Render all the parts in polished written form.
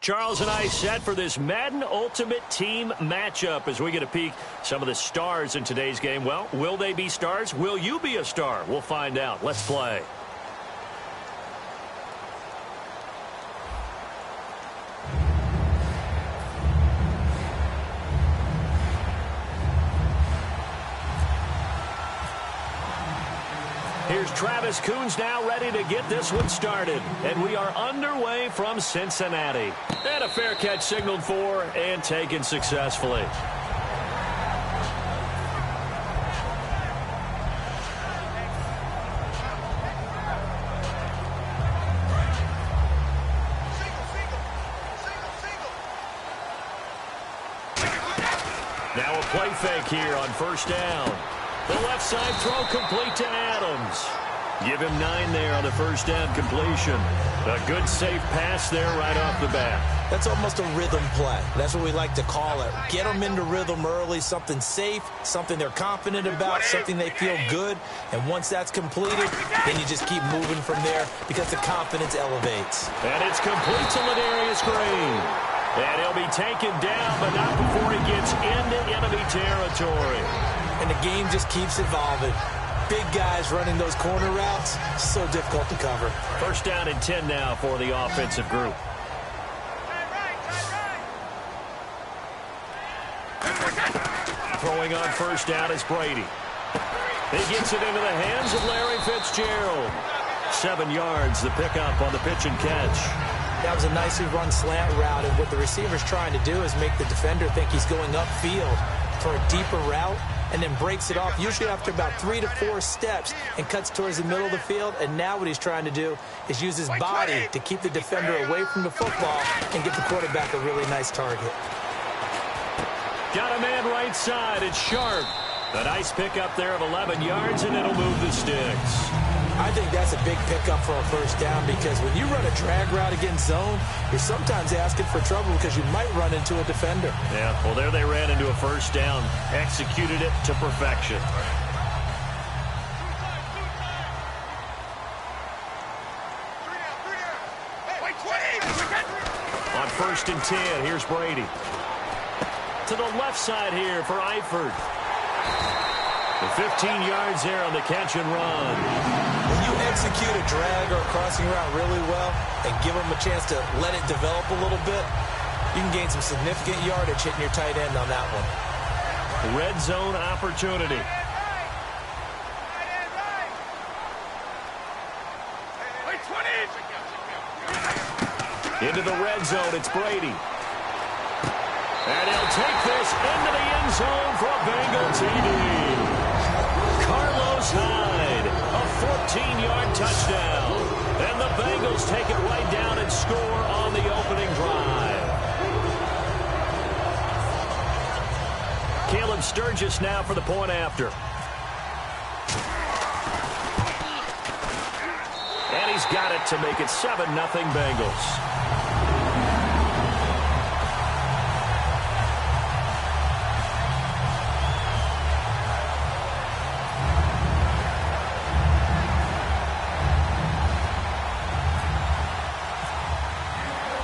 Charles and I set for this Madden Ultimate Team matchup as we get a peek some of the stars in today's game. Well, will they be stars? Will you be a star? We'll find out. Let's play. Here's Travis Coons now ready to get this one started. And we are underway from Cincinnati. And a fair catch signaled for and taken successfully. Now a play fake here on first down. The left side throw complete to Adams. Give him 9 there on the first down completion. A good safe pass there right off the bat. That's almost a rhythm play. That's what we like to call it. Get them into rhythm early, something safe, something they're confident about, something they feel good. And once that's completed, then you just keep moving from there because the confidence elevates. And it's complete to Ladarius Green. And he'll be taken down, but not before he gets into enemy territory. And the game just keeps evolving. Big guys running those corner routes, so difficult to cover. First down and 10 now for the offensive group. Throwing on first down is Brady. He gets it into the hands of Larry Fitzgerald. 7 yards, the pickup on the pitch and catch. That was a nicely run slant route, and what the receiver's trying to do is make the defender think he's going upfield for a deeper route, and then breaks it off, usually after about 3 to 4 steps, and cuts towards the middle of the field. And now what he's trying to do is use his body to keep the defender away from the football and get the quarterback a really nice target. Got a man right side. It's Sharp. A nice pickup there of 11 yards, and it'll move the sticks. I think that's a big pickup for a first down because when you run a drag route against zone, you're sometimes asking for trouble because you might run into a defender. Yeah, well, there they ran into a first down. Executed it to perfection. On first and 10, here's Brady. To the left side here for Eifert. The 15 yards there on the catch and run. When you execute a drag or a crossing route really well and give them a chance to let it develop a little bit, you can gain some significant yardage hitting your tight end on that one. Red zone opportunity. Into the red zone, it's Brady. And he'll take this into the end zone for a Bengal TD. Carlos Hyde, a 14-yard touchdown. And the Bengals take it right down and score on the opening drive. Caleb Sturgis now for the point after. And he's got it to make it 7-0 Bengals.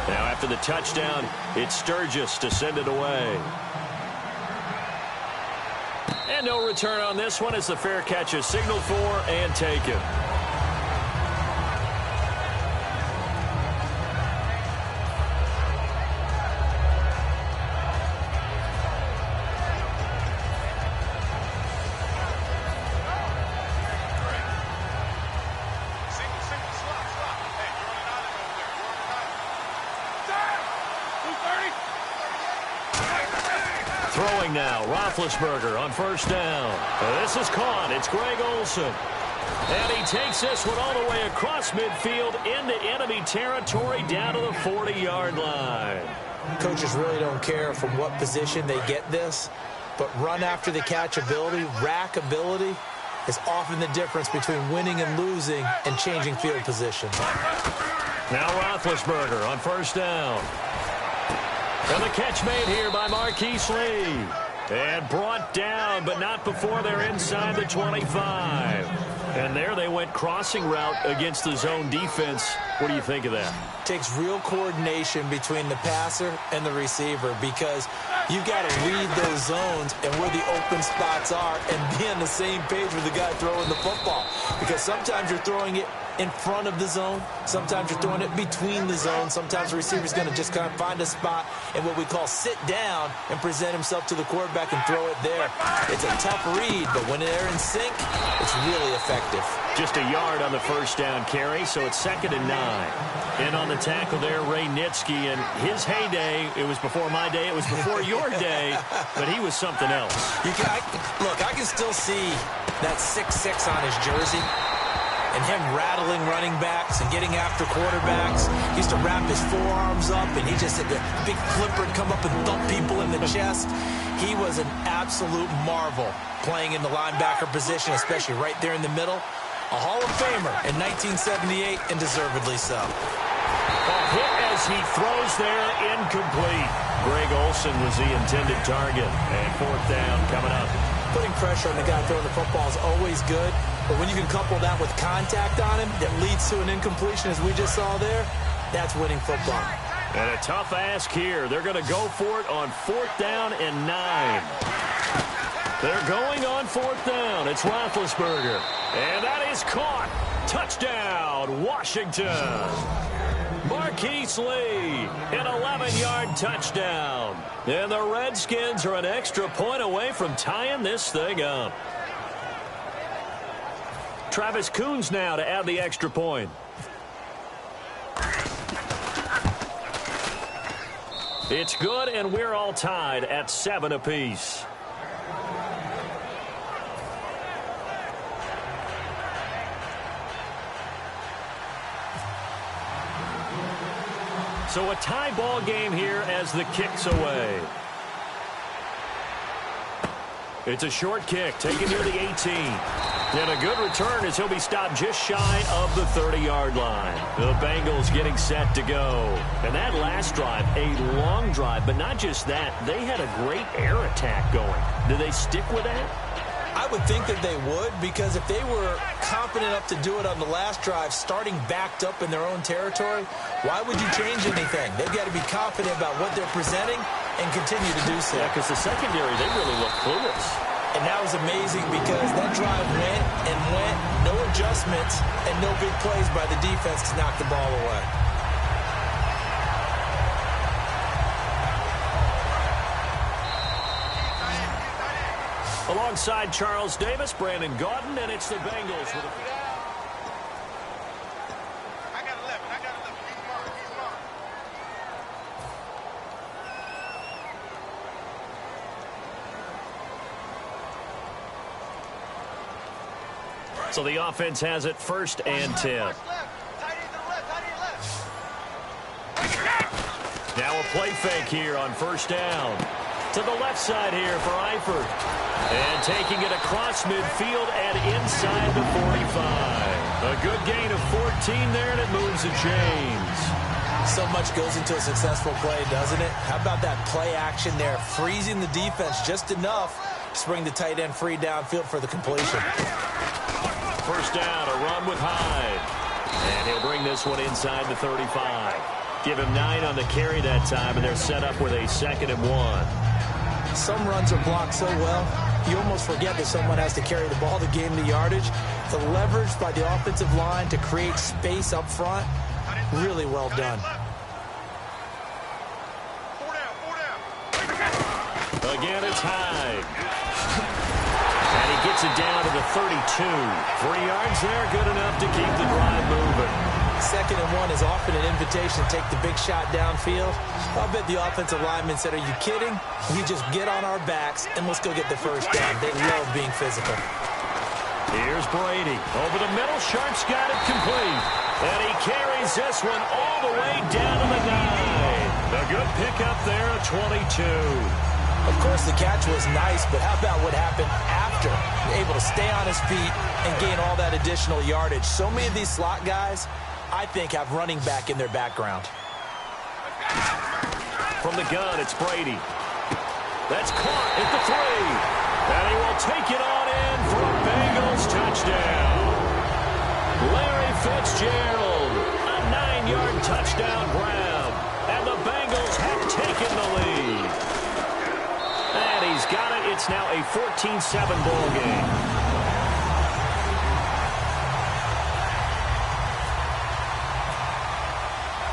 After the touchdown, it's Sturgis to send it away. And no return on this one as the fair catch is signaled for and taken. Throwing now, Roethlisberger on first down. This is caught. It's Greg Olsen. And he takes this one all the way across midfield into enemy territory down to the 40-yard line. Coaches really don't care from what position they get this, but run after the catch ability, rack ability, is often the difference between winning and losing and changing field position. Now Roethlisberger on first down. And the catch made here by Marquise Lee. And brought down, but not before they're inside the 25. And there they went crossing route against the zone defense. What do you think of that? Takes real coordination between the passer and the receiver because you've got to read those zones and where the open spots are and be on the same page with the guy throwing the football. Because sometimes you're throwing it in front of the zone. Sometimes you're throwing it between the zones. Sometimes the receiver's going to just kind of find a spot and what we call sit down and present himself to the quarterback and throw it there. It's a tough read, but when they're in sync, it's really effective. Just a yard on the first down carry, so it's 2nd and 9. And on the tackle there, Ray Nitschke, and his heyday, it was before my day, it was before your day, but he was something else. Look, I can still see that 6'6" on his jersey. And him rattling running backs and getting after quarterbacks. He used to wrap his forearms up, and he just had a big flipper and come up and thump people in the chest. He was an absolute marvel playing in the linebacker position, especially right there in the middle. A Hall of Famer in 1978, and deservedly so. A hit as he throws there, incomplete. Greg Olsen was the intended target, and 4th down coming up. Putting pressure on the guy throwing the football is always good, but when you can couple that with contact on him that leads to an incompletion, as we just saw there, that's winning football. And a tough ask here. They're going to go for it on 4th down and 9. They're going on 4th down. It's Roethlisberger. And that is caught. Touchdown, Washington. Marquise Lee, an 11-yard touchdown. And the Redskins are an extra point away from tying this thing up. Travis Coons now to add the extra point. It's good, and we're all tied at 7 apiece. So a tie ball game here as the kick's away. It's a short kick taken near the 18. And a good return as he'll be stopped just shy of the 30-yard line. The Bengals getting set to go. And that last drive, a long drive, but not just that. They had a great air attack going. Do they stick with that? I would think that they would, because if they were confident enough to do it on the last drive, starting backed up in their own territory, why would you change anything? They've got to be confident about what they're presenting and continue to do so. Yeah, because the secondary, they really look clueless. And that was amazing because that drive went and went, no adjustments, and no big plays by the defense to knock the ball away. Alongside Charles Davis, Brandon Gaudin, and it's the Bengals with a... I got 11. Keep him on. So the offense has it 1st and 10. Now a play fake here on 1st down. To the left side here for Eifert. And taking it across midfield and inside the 45. A good gain of 14 there, and it moves the chains. So much goes into a successful play, doesn't it? How about that play action there, freezing the defense just enough to bring the tight end free downfield for the completion. 1st down, a run with Hyde. And he'll bring this one inside the 35. Give him 9 on the carry that time, and they're set up with a 2nd and 1. Some runs are blocked so well, you almost forget that someone has to carry the ball to gain the yardage. The leverage by the offensive line to create space up front, really well done. Again, it's Hyde. And he gets it down to the 32. 3 yards there, good enough to keep the drive moving. 2nd and 1 is often an invitation to take the big shot downfield. I'll bet the offensive lineman said, are you kidding? We just get on our backs and let's go get the 1st down. They love being physical. Here's Brady. Over the middle, Sharp's got it complete. And he carries this one all the way down to the 9. A good pickup there at 22. Of course, the catch was nice, but how about what happened after? Able to stay on his feet and gain all that additional yardage. So many of these slot guys, I think, have running back in their background. From the gun, it's Brady. That's caught at the 3. And he will take it on in for a Bengals touchdown. Fitzgerald, a 9-yard touchdown grab. And the Bengals have taken the lead. And he's got it. It's now a 14-7 ball game.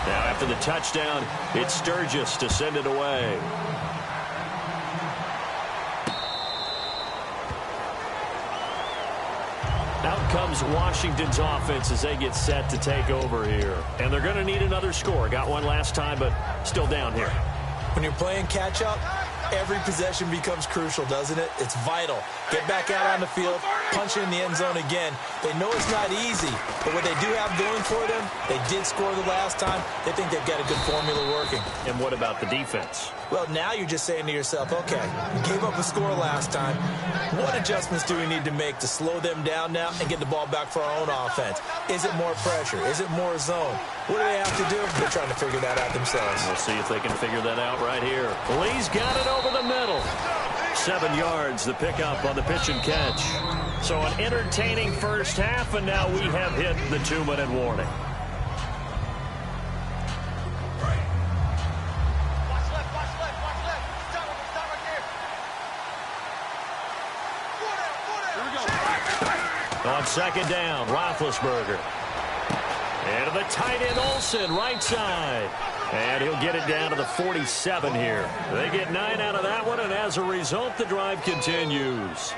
Now after the touchdown, it's Sturgis to send it away. Out comes Washington's offense as they get set to take over here. And they're going to need another score. Got one last time, but still down here. When you're playing catch-up, every possession becomes crucial, doesn't it? It's vital. Get back out on the field, punch it in the end zone again. They know it's not easy, but what they do have going for them, they did score the last time. They think they've got a good formula working. And what about the defense? Well, now you're just saying to yourself, okay, we gave up a score last time. What adjustments do we need to make to slow them down now and get the ball back for our own offense? Is it more pressure? Is it more zone? What do they have to do? They're trying to figure that out themselves. We'll see if they can figure that out right here. Lee's got it over the middle. 7 yards, the pickup on the pitch and catch. So an entertaining first half, and now we have hit the 2-minute warning. On second down, Roethlisberger. And to the tight end, Olsen, right side. And he'll get it down to the 47 here. They get 9 out of that one, and as a result, the drive continues.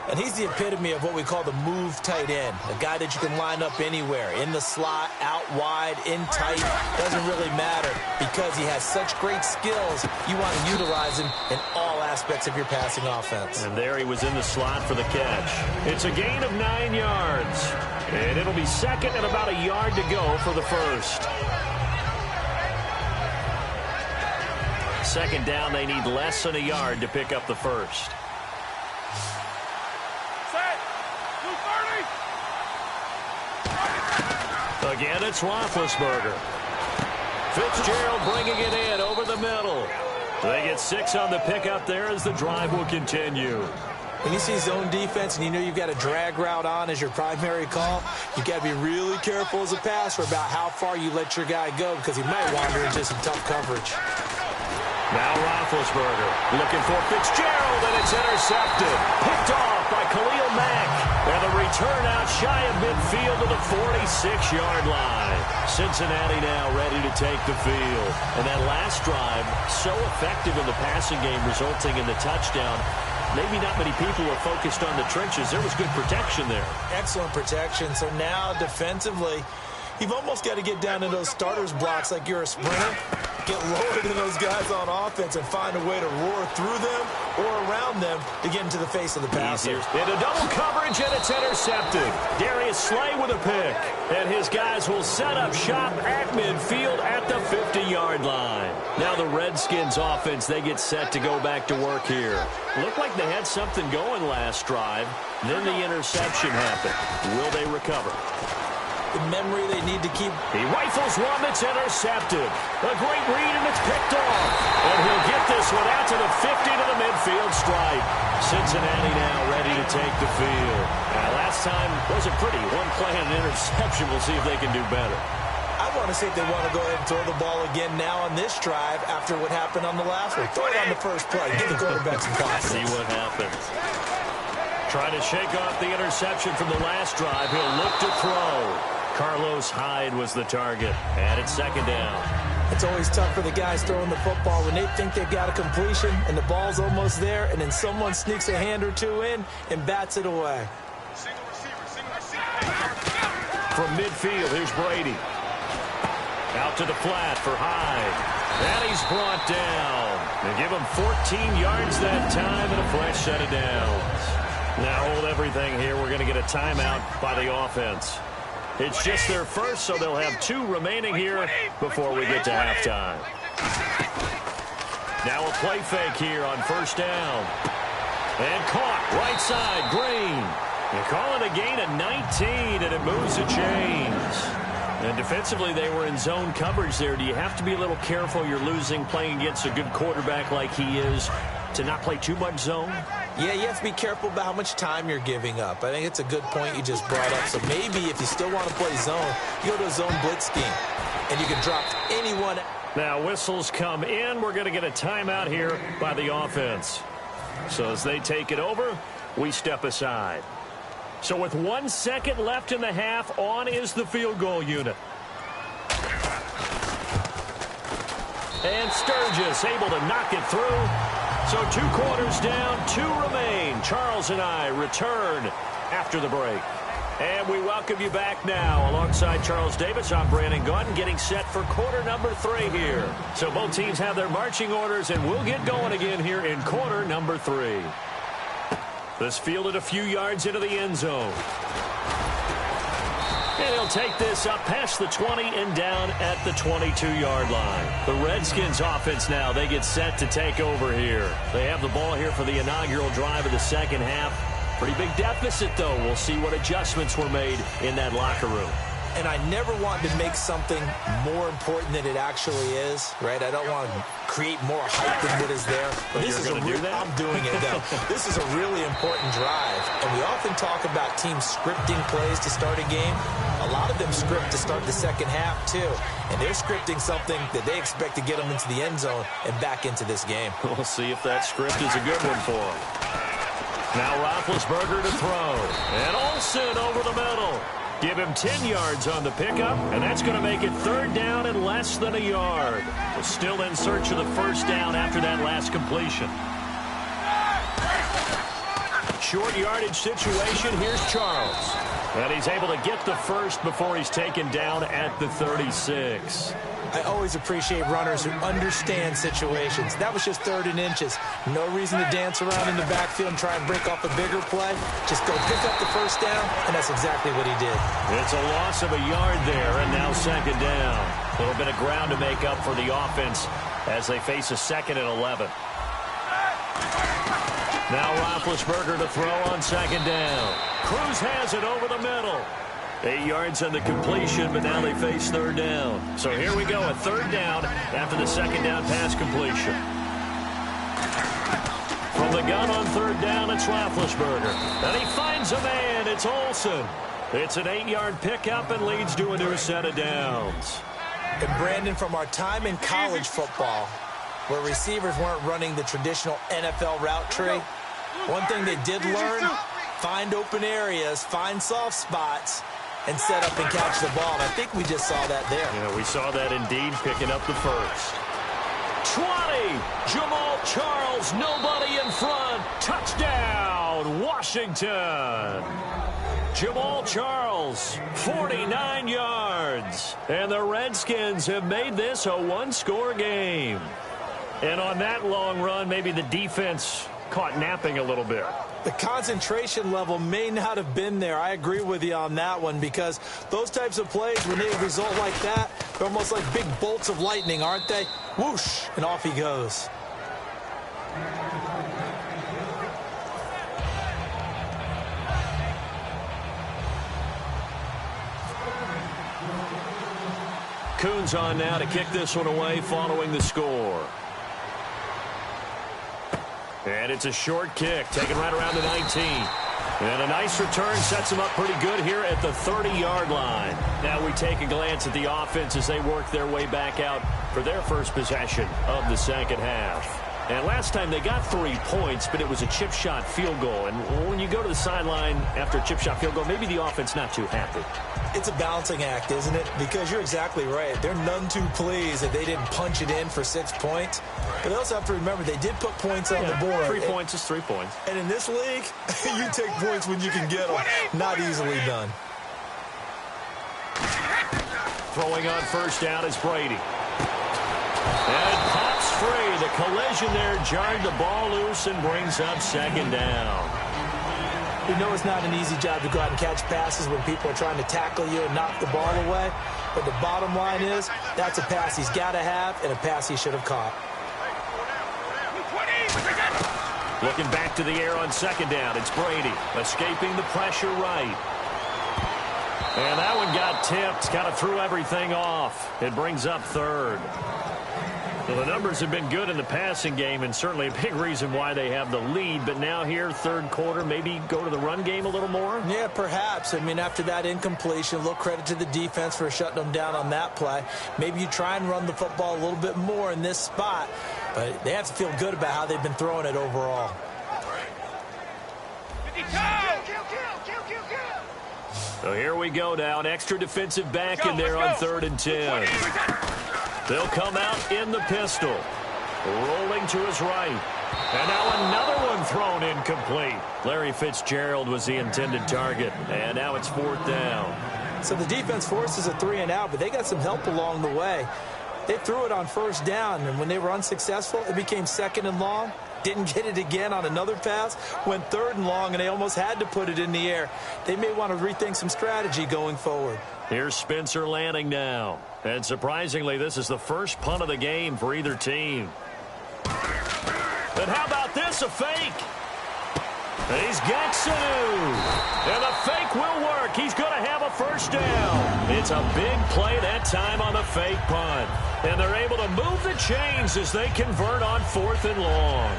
And he's the epitome of what we call the move tight end, a guy that you can line up anywhere, in the slot, out wide, in tight, doesn't really matter because he has such great skills. You want to utilize him in all aspects of your passing offense. And there he was in the slot for the catch. It's a gain of 9 yards, and it'll be second and about a yard to go for the first. Second down, they need less than a yard to pick up the first. Again, it's Roethlisberger. Fitzgerald bringing it in over the middle. They get 6 on the pickup there as the drive will continue. When you see zone defense and you know you've got a drag route on as your primary call, you've got to be really careful as a passer about how far you let your guy go because he might wander into some tough coverage. Now Roethlisberger looking for Fitzgerald, and it's intercepted. Picked off by Khalil Mack. And the return out shy of midfield to the 46-yard line. Cincinnati now ready to take the field. And that last drive, so effective in the passing game, resulting in the touchdown. Maybe not many people were focused on the trenches. There was good protection there. Excellent protection. So now defensively, you've almost got to get down to those starters blocks like you're a sprinter. Get lower than those guys on offense and find a way to roar through them or around them to get into the face of the passer. Into double coverage, and it's intercepted. Darius Slay with a pick. And his guys will set up shop at midfield at the 50-yard line. Now the Redskins offense, they get set to go back to work here. Looked like they had something going last drive. Then the interception happened. Will they recover? The memory they need to keep. He rifles one that's intercepted. A great read, and it's picked off. And he'll get this one out to the 50 to the midfield stripe. Cincinnati now ready to take the field. Last time wasn't pretty. One play and an interception. We'll see if they can do better. I want to see if they want to go ahead and throw the ball again now on this drive after what happened on the last one. Throw it on the first play. Give the quarterback some confidence. See what happens. Trying to shake off the interception from the last drive. He'll look to throw. Carlos Hyde was the target, and it's second down. It's always tough for the guys throwing the football when they think they've got a completion and the ball's almost there, and then someone sneaks a hand or two in and bats it away. From midfield, here's Brady. Out to the flat for Hyde. And he's brought down. They give him 14 yards that time and a fresh set of downs. Now hold everything here. We're going to get a timeout by the offense. It's just their first, so they'll have 2 remaining here before we get to halftime. Now a play fake here on first down. And caught right side, Green. They call it a gain of 19, and it moves the chains. And defensively, they were in zone coverage there. Do you have to be a little careful? You're losing playing against a good quarterback like he is to not play too much zone? Yeah, you have to be careful about how much time you're giving up. I think it's a good point you just brought up. So maybe if you still want to play zone, you go to a zone blitz scheme, and you can drop anyone. Now whistles come in. We're going to get a timeout here by the offense. So as they take it over, we step aside. So with 1 second left in the half, on is the field goal unit. And Sturgis able to knock it through. So 2 quarters down, 2 remain. Charles and I return after the break. And we welcome you back now. Alongside Charles Davis, I'm Brandon Gunn, getting set for quarter number 3 here. So both teams have their marching orders, and we'll get going again here in quarter number 3. This fielded a few yards into the end zone. And he'll take this up past the 20 and down at the 22-yard line. The Redskins offense now, they get set to take over here. They have the ball here for the inaugural drive of the second half. Pretty big deficit, though. We'll see what adjustments were made in that locker room. And I never want to make something more important than it actually is, right? I don't want to create more hype than what is there. But this is going to do that? I'm doing it, though. This is a really important drive. And we often talk about teams scripting plays to start a game. A lot of them script to start the second half, too. And they're scripting something that they expect to get them into the end zone and back into this game. We'll see if that script is a good one for them. Now Roethlisberger to throw. And Olsen over the middle. Give him 10 yards on the pickup, and that's going to make it 3rd down and less than a yard. We're still in search of the first down after that last completion. Short yardage situation. Here's Charles. And he's able to get the first before he's taken down at the 36. I always appreciate runners who understand situations. That was just 3rd and inches. No reason to dance around in the backfield and try and break off a bigger play. Just go pick up the first down, and that's exactly what he did. It's a loss of a yard there, and now 2nd down. A little bit of ground to make up for the offense as they face a 2nd and 11. Now Roethlisberger to throw on 2nd down. Cruz has it over the middle. 8 yards on the completion, but now they face 3rd down. So here we go, a 3rd down after the 2nd down pass completion. From the gun on 3rd down, it's Roethlisberger. And he finds a man. It's Olsen. It's an 8-yard pickup and leads to a new set of downs. And Brandon, from our time in college football, where receivers weren't running the traditional NFL route tree, one thing they did learn, find open areas, find soft spots, and set up and catch the ball. And I think we just saw that there. Yeah, we saw that indeed, picking up the first. 20, Jamal Charles, nobody in front. Touchdown, Washington. Jamal Charles, 49 yards. And the Redskins have made this a 1-score game. And on that long run, maybe the defense caught napping a little bit. The concentration level may not have been there. I agree with you on that one, because those types of plays, when they result like that, they're almost like big bolts of lightning, aren't they? Whoosh, and off he goes. Coons on now to kick this one away following the score. And it's a short kick, taken right around the 19. And a nice return sets them up pretty good here at the 30-yard line. Now we take a glance at the offense as they work their way back out for their first possession of the second half. And last time they got 3 points, but it was a chip shot field goal. And when you go to the sideline after a chip shot field goal, maybe the offense not too happy. It's a balancing act, isn't it? Because you're exactly right. They're none too pleased that they didn't punch it in for 6 points. But they also have to remember they did put points on the board. 3 points is 3 points. And in this league, you take points when you can get them. Not easily done. Throwing on first down is Brady. And it pops free. The collision there jarred the ball loose and brings up second down. We know it's not an easy job to go out and catch passes when people are trying to tackle you and knock the ball away. But the bottom line is, that's a pass he's got to have and a pass he should have caught. Looking back to the air on second down, it's Brady escaping the pressure right. And that one got tipped, kind of threw everything off. It brings up third. Well, the numbers have been good in the passing game, and certainly a big reason why they have the lead. But now here, third quarter, maybe go to the run game a little more? Yeah, perhaps. I mean, after that incompletion, a little credit to the defense for shutting them down on that play. Maybe you try and run the football a little bit more in this spot. But they have to feel good about how they've been throwing it overall. So here we go now. An extra defensive back in there on 3rd and 10. They'll come out in the pistol. Rolling to his right. And now another one thrown incomplete. Larry Fitzgerald was the intended target. And now it's 4th down. So the defense forces a 3-and-out, but they got some help along the way. They threw it on 1st down, and when they were unsuccessful, it became 2nd and long. Didn't get it again on another pass. Went 3rd and long, and they almost had to put it in the air. They may want to rethink some strategy going forward. Here's Spencer Lanning now. And surprisingly, this is the first punt of the game for either team. But how about this, a fake? He's got Sanu. And the fake will work. He's going to have a 1st down. It's a big play that time on the fake punt. And they're able to move the chains as they convert on 4th and long.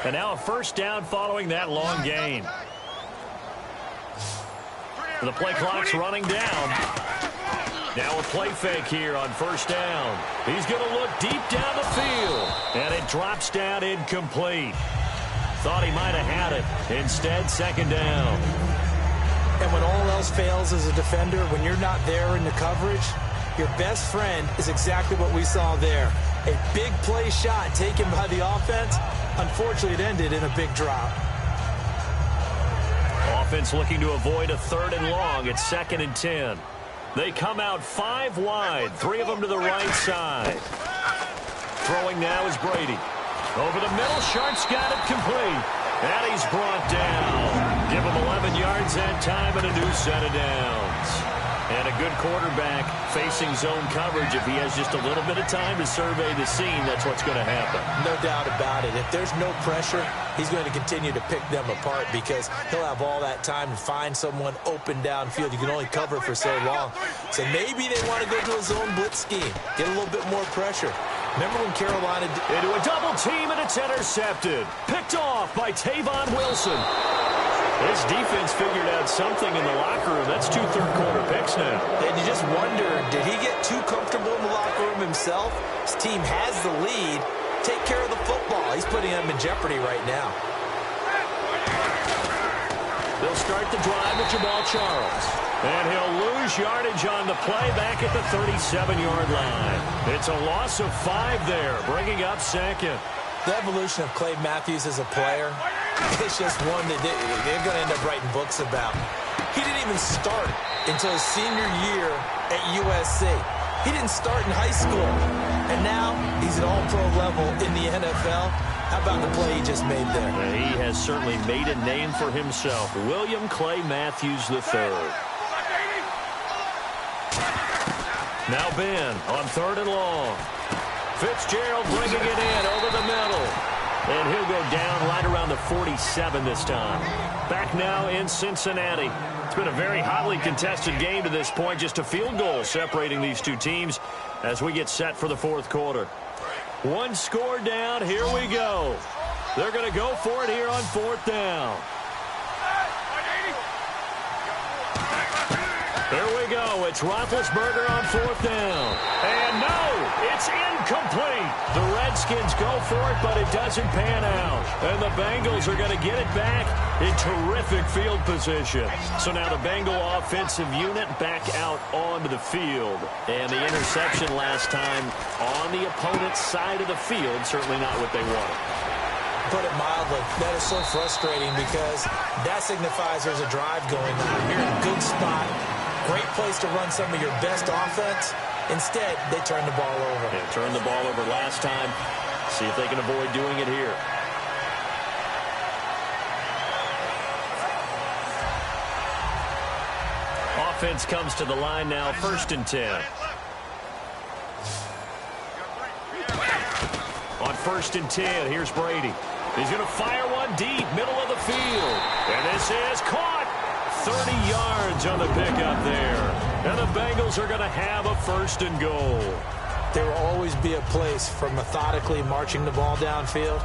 And now a 1st down following that long gain. The play clock's running down. Now a play fake here on 1st down. He's going to look deep down the field. And it drops down incomplete. Thought he might have had it. Instead, 2nd down. And when all else fails as a defender, when you're not there in the coverage, your best friend is exactly what we saw there. A big play shot taken by the offense. Unfortunately, it ended in a big drop. Offense looking to avoid a 3rd and long. It's 2nd and 10. They come out 5 wide, 3 of them to the right side. Throwing now is Brady. Over the middle, Sharp's got it complete. And he's brought down. Give him 11 yards that time and a new set of downs. And a good quarterback facing zone coverage. If he has just a little bit of time to survey the scene, that's what's going to happen. No doubt about it. If there's no pressure, he's going to continue to pick them apart because he'll have all that time to find someone open downfield. You can only cover for so long. So maybe they want to go to a zone blitz scheme, get a little bit more pressure. Remember when Carolina into a double team and it's intercepted. Picked off by Tavon Wilson. This defense figured out something in the locker room. That's 2 third-quarter picks now. And you just wonder, did he get too comfortable in the locker room himself? His team has the lead. Take care of the football. He's putting them in jeopardy right now. They'll start the drive with Jamal Charles. And he'll lose yardage on the play back at the 37-yard line. It's a loss of 5 there, bringing up 2nd. The evolution of Clay Matthews as a player, it's just one that they're going to end up writing books about. He didn't even start until his senior year at USC. He didn't start in high school. And now he's at all-pro level in the NFL. How about the play he just made there? He has certainly made a name for himself. William Clay Matthews III. Now Ben on 3rd and long. Fitzgerald bringing it in over the middle. And he'll go down right around the 47 this time. Back now in Cincinnati. It's been a very hotly contested game to this point. Just a field goal separating these two teams as we get set for the 4th quarter. 1 score down. Here we go. They're going to go for it here on 4th down. Here we go. It's Roethlisberger on 4th down. And no, it's incomplete. The Redskins go for it, but it doesn't pan out. And the Bengals are going to get it back in terrific field position. So now the Bengal offensive unit back out onto the field. And the interception last time on the opponent's side of the field, certainly not what they wanted. Put it mildly, that is so frustrating because that signifies there's a drive going on. You're in a good spot. Great place to run some of your best offense. Instead, they turn the ball over. They turned the ball over last time. See if they can avoid doing it here. Offense comes to the line now, 1st and 10. first and 10. Here's Brady. He's going to fire one deep, middle of the field. And this is caught. 30 yards on the pickup there. And the Bengals are going to have a first and goal. There will always be a place for methodically marching the ball downfield.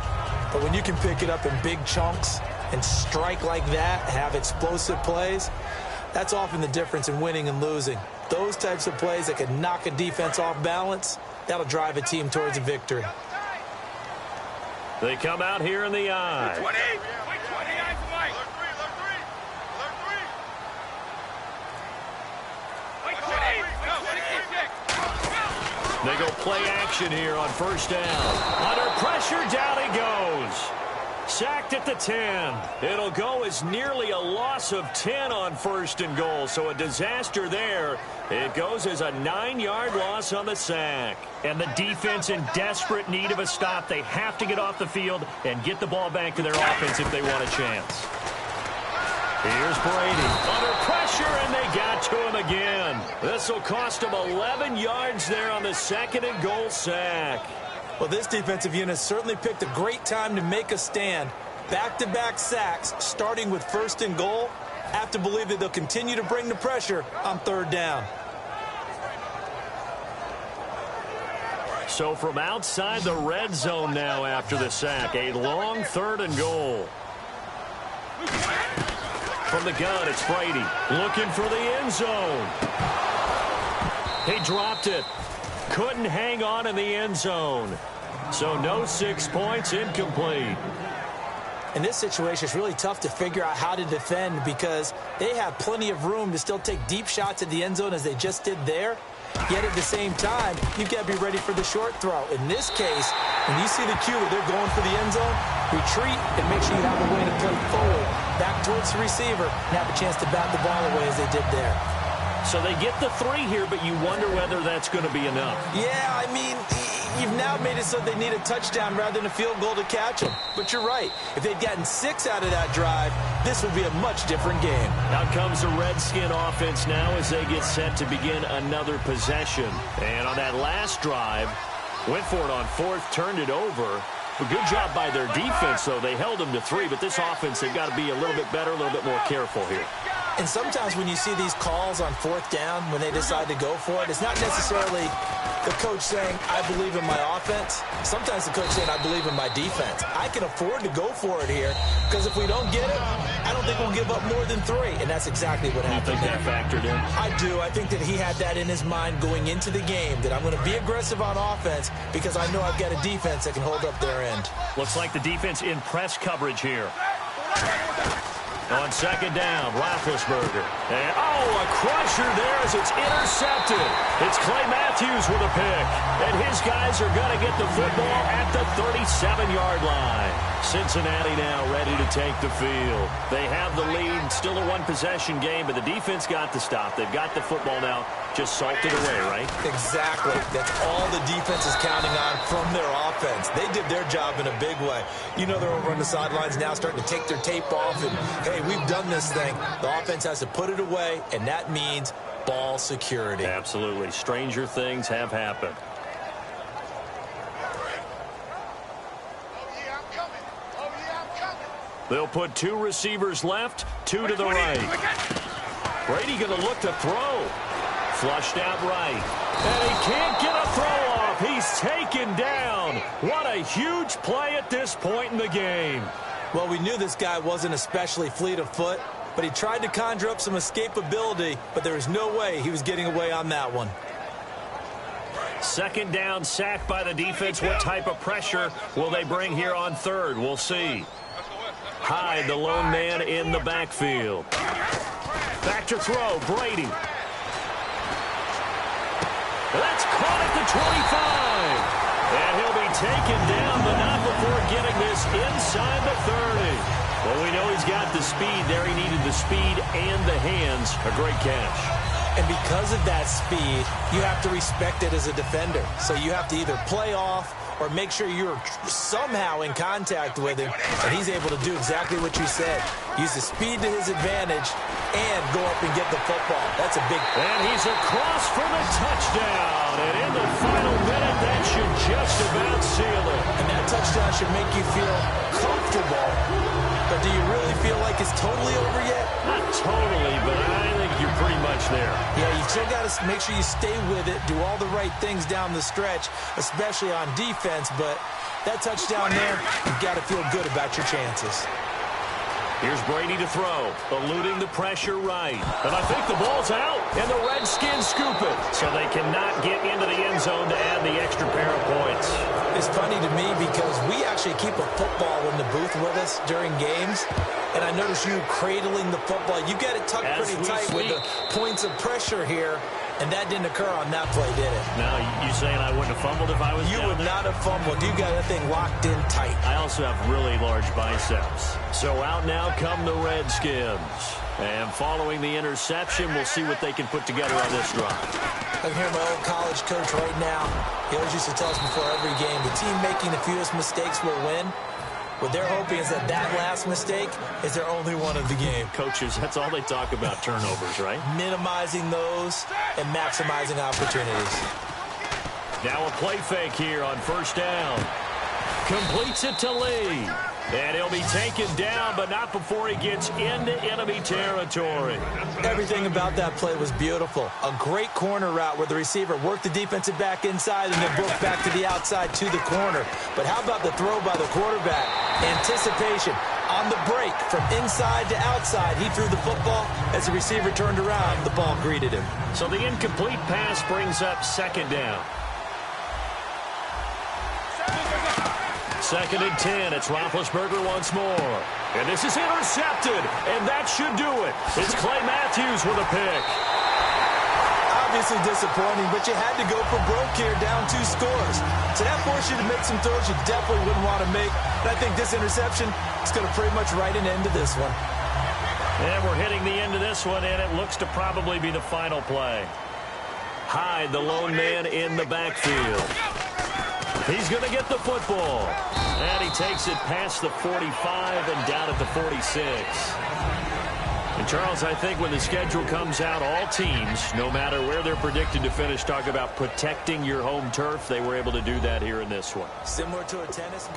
But when you can pick it up in big chunks and strike like that, have explosive plays, that's often the difference in winning and losing. Those types of plays that can knock a defense off balance, that'll drive a team towards a victory. They come out here in the eye. 20. They go play action here on first down. Under pressure, down he goes. Sacked at the 10. It'll go as nearly a loss of 10 on first and goal, so a disaster there. It goes as a 9-yard loss on the sack. And the defense in desperate need of a stop. They have to get off the field and get the ball back to their offense if they want a chance. Here's Brady. Under pressure, and they got to him again. This will cost him 11 yards there on the second and goal sack. Well, this defensive unit certainly picked a great time to make a stand. Back-to-back sacks, starting with first and goal. Have to believe that they'll continue to bring the pressure on third down. So from outside the red zone now after the sack, a long third and goal. From the gun, it's Brady looking for the end zone. He dropped it. Couldn't hang on in the end zone. So no 6 points, incomplete. In this situation, it's really tough to figure out how to defend because they have plenty of room to still take deep shots at the end zone as they just did there. Yet at the same time, you've got to be ready for the short throw. In this case, when you see the cue that they're going for the end zone, retreat and make sure you have a way to play forward, back towards the receiver, and have a chance to bat the ball away as they did there. So they get the 3 here, but you wonder whether that's going to be enough. Yeah, I mean, you've now made it so they need a touchdown rather than a field goal to catch them. But you're right. If they'd gotten 6 out of that drive, this would be a much different game. Out comes the Redskin offense now as they get set to begin another possession. And on that last drive, went for it on 4th, turned it over. A good job by their defense, though. They held them to 3, but this offense, they've got to be a little bit better, a little bit more careful here. And sometimes when you see these calls on 4th down, when they decide to go for it, it's not necessarily the coach saying, I believe in my offense. Sometimes the coach saying, I believe in my defense. I can afford to go for it here because if we don't get it, I don't think we'll give up more than 3. And that's exactly what happened. You think that factored in? I do. I think that he had that in his mind going into the game, that I'm going to be aggressive on offense because I know I've got a defense that can hold up their end. Looks like the defense in press coverage here. On second down, Roethlisberger. And, a crusher there as it's intercepted. It's Clay Matthews with a pick. And his guys are going to get the football at the 37-yard line. Cincinnati now ready to take the field. They have the lead, still a one-possession game, but the defense got the stop. They've got the football now, just salted away, right? Exactly. That's all the defense is counting on from their offense. They did their job in a big way. You know they're over on the sidelines now starting to take their tape off and, hey, we've done this thing. The offense has to put it away, and that means ball security. Absolutely. Stranger things have happened. They'll put 2 receivers left, 2 to the right. Brady going to look to throw. Flushed out right. And he can't get a throw off. He's taken down. What a huge play at this point in the game. Well, we knew this guy wasn't especially fleet of foot, but he tried to conjure up some escapability, but there was no way he was getting away on that one. Second down, sack by the defense. What type of pressure will they bring here on 3rd? We'll see. Hyde, the lone man in the backfield. Back to throw, Brady. That's caught at the 25. And he'll be taken down, but not before getting this inside the 30. Well, we know he's got the speed there. He needed the speed and the hands. A great catch. And because of that speed, you have to respect it as a defender. So you have to either play off or make sure you're somehow in contact with him, and he's able to do exactly what you said. Use the speed to his advantage and go up and get the football. That's a big... And he's across for the touchdown. And in the final minute, that should just about seal it. And that touchdown should make you feel comfortable. But do you really feel like it's totally over yet? Not totally, but I think you're pretty much there. Yeah, you still got to make sure you stay with it, do all the right things down the stretch, especially on defense. But that touchdown there, you've got to feel good about your chances. Here's Brady to throw, eluding the pressure right. And I think the ball's out, and the Redskins scoop it. So they cannot get into the end zone to add the extra pair of points. It's funny to me because we actually keep a football in the booth with us during games. And I notice you cradling the football. You got it tucked pretty tight with the points of pressure here. And that didn't occur on that play, did it? Now, you saying I wouldn't have fumbled if I was You down would there? not have fumbled. You got that thing locked in tight. I also have really large biceps. So out now come the Redskins. And following the interception, we'll see what they can put together on this drive. I can hear my old college coach right now. He always used to tell us before every game, the team making the fewest mistakes will win. What they're hoping is that last mistake is their only one of the game. Coaches, that's all they talk about, turnovers, right? Minimizing those and maximizing opportunities. Now a play fake here on first down. Completes it to Lee. And he'll be taken down, but not before he gets into enemy territory. Everything about that play was beautiful. A great corner route where the receiver worked the defensive back inside and then broke back to the outside to the corner. But how about the throw by the quarterback? Anticipation on the break from inside to outside. He threw the football. As the receiver turned around, the ball greeted him. So the incomplete pass brings up second down. 2nd and 10. It's Roethlisberger once more. And this is intercepted, and that should do it. It's Clay Matthews with a pick. Obviously disappointing, but you had to go for broke here, down 2 scores. So that forced you to make some throws you definitely wouldn't want to make. But I think this interception is going to pretty much write an end to this one. And we're hitting the end of this one, and it looks to probably be the final play. Hyde, the lone man in the backfield. He's going to get the football. And he takes it past the 45 and down at the 46. And, Charles, I think when the schedule comes out, all teams, no matter where they're predicted to finish, talk about protecting your home turf. They were able to do that here in this one. Similar to a tennis...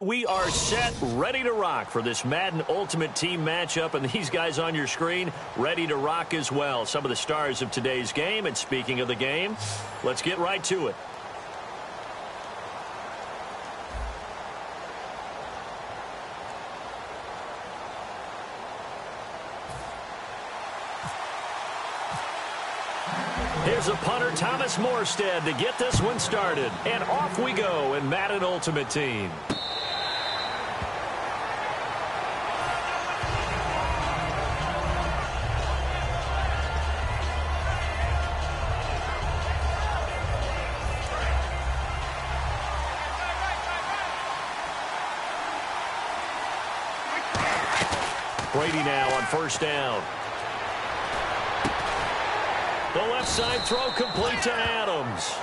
We are set, ready to rock for this Madden Ultimate Team matchup, and these guys on your screen ready to rock as well. Some of the stars of today's game, and speaking of the game, let's get right to it. Here's a punter, Thomas Morstead, to get this one started. And off we go in Madden Ultimate Team. Brady now on first down. The left side throw complete to Adams.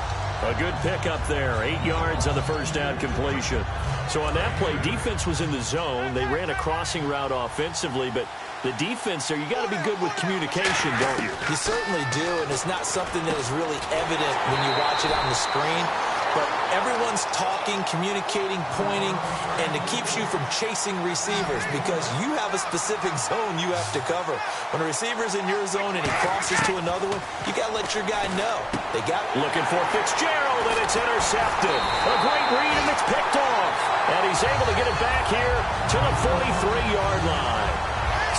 A good pickup there. 8 yards on the first down completion. So on that play, defense was in the zone. They ran a crossing route offensively, but the defense there, you got to be good with communication, don't you? You certainly do, and it's not something that is really evident when you watch it on the screen. But everyone's talking, communicating, pointing, and it keeps you from chasing receivers because you have a specific zone you have to cover. When a receiver's in your zone and he crosses to another one, you got to let your guy know. They got looking for Fitzgerald, and it's intercepted. A great read, and it's picked off. And he's able to get it back here to the 43-yard line.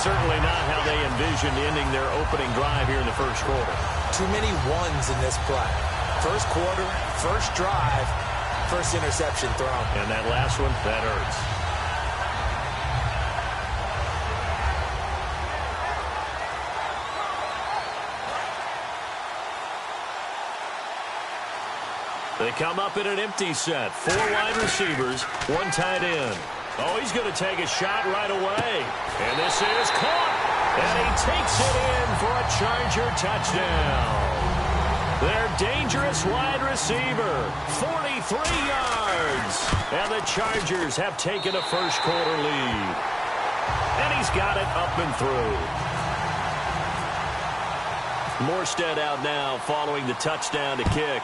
Certainly not how they envisioned ending their opening drive here in the first quarter. Too many ones in this play. First quarter, first drive, first interception thrown. And that last one, that hurts. They come up in an empty set. 4 wide receivers, 1 tight end. Oh, he's going to take a shot right away. And this is caught. And he takes it in for a Charger touchdown. Their dangerous wide receiver, 43 yards. And the Chargers have taken a first quarter lead. And he's got it up and through. Morstead out now following the touchdown to kick.